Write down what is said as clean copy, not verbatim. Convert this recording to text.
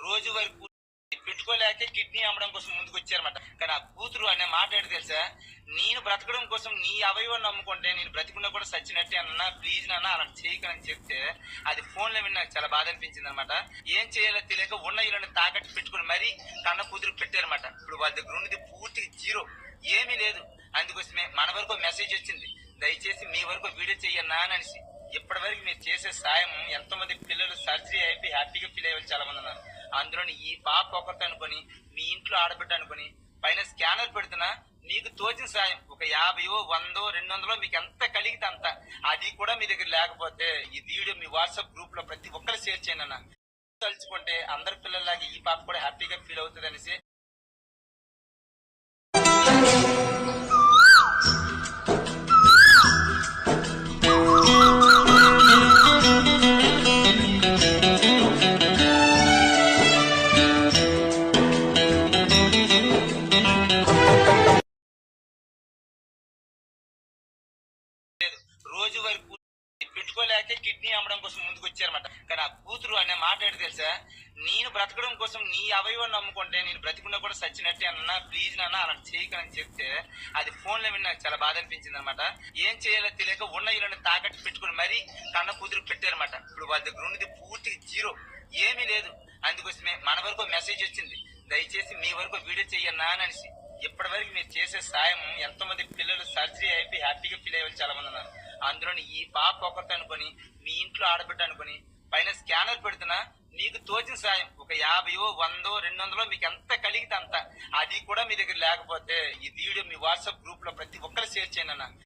రోజు వరకు పెట్టుకోలేక కిడ్నీ అమ్మడం కోసం ముందుకు వచ్చారన్నమాట. కానీ ఆ కూతురు అనే మాట ఏంటి తెలుసా, నేను బ్రతకడం కోసం నీ అవయవం నమ్ముకుంటే నేను బ్రతికున్నా కూడా సచ్చినట్టే అన్నా, ప్లీజ్ నాన్న అలా చేయకనని చెప్తే అది ఫోన్ లో విని నాకు చాలా బాధ అనిపించింది అనమాట. ఏం చేయాలో తెలియక ఉన్న ఇళ్ళని తాకట్టు పెట్టుకుని మరీ కన్న కూతురు పెట్టారన్నమాట. ఇప్పుడు వాళ్ళ దగ్గర ఉన్నది పూర్తిగా జీరో, ఏమీ లేదు. అందుకోసమే మన వరకు మెసేజ్ వచ్చింది, దయచేసి మీ వరకు వీడియో చెయ్యన్నా అని అనేసి. ఇప్పటి వరకు మీరు చేసే సాయం ఎంతో మంది పిల్లలు సర్జరీ అయిపోయి హ్యాపీగా ఫీల్ అయ్యే చాలా మంది ఉన్నారు. అందులోని ఈ పాప ఒకటి అనుకుని, మీ ఇంట్లో ఆడబిడ్డ అనుకుని పైన స్కానర్ పెడుతున్నా మీకు తోచిన సాయం ఒక 50, 100, 200 మీకు ఎంత కలిగితే అంత, అది కూడా మీ దగ్గర లేకపోతే ఈ వీడియో మీ వాట్సాప్ గ్రూప్ లో ప్రతి ఒక్కరు షేర్ చేయండి అన్న. తలుచుకుంటే అందరి పిల్లల్లాగా ఈ పాప కూడా హ్యాపీగా ఫీల్ అవుతుంది అనేసి. రోజు వరకు పెట్టుకోలేక కిడ్నీ అమ్మడం కోసం ముందుకు వచ్చారన్నమాట. కానీ ఆ కూతురు అనే మాట ఏంటి తెలుసా, నేను బ్రతకడం కోసం నీ అవయవం నమ్ముకుంటే నేను బ్రతికున్నా కూడా సచ్చినట్టే అన్నా, ప్లీజ్ నాన్న అలా చేయకనని చెప్తే అది ఫోన్ లో విని నాకు చాలా బాధ అనిపించింది అనమాట. ఏం చేయాలో తెలియక ఉన్న ఇళ్ళని తాకట్టు పెట్టుకుని మరీ కన్న కూతురు పెట్టారన్నమాట. ఇప్పుడు వాళ్ళ దగ్గర ఉన్నది పూర్తిగా జీరో, ఏమీ లేదు. అందుకోసమే మన వరకు మెసేజ్ వచ్చింది, దయచేసి మీ వరకు వీడియో చెయ్యన్నా అని అనేసి. ఇప్పటి వరకు మీరు చేసే సాయం ఎంతో మంది పిల్లలు సర్జరీ అయిపోయి హ్యాపీగా ఫీల్ అయ్యే చాలా మంది ఉన్నారు. అందులోని ఈ పాప ఒకటి అనుకుని, మీ ఇంట్లో ఆడబిడ్డ అనుకుని పైన స్కానర్ పెడుతున్నా మీకు తోచిన సాయం ఒక 50, 100, 200 మీకు ఎంత కలిగితే అంత, అది కూడా మీ దగ్గర లేకపోతే ఈ వీడియో మీ వాట్సాప్ గ్రూప్ లో ప్రతి ఒక్కరు షేర్ చేయండి అన్న.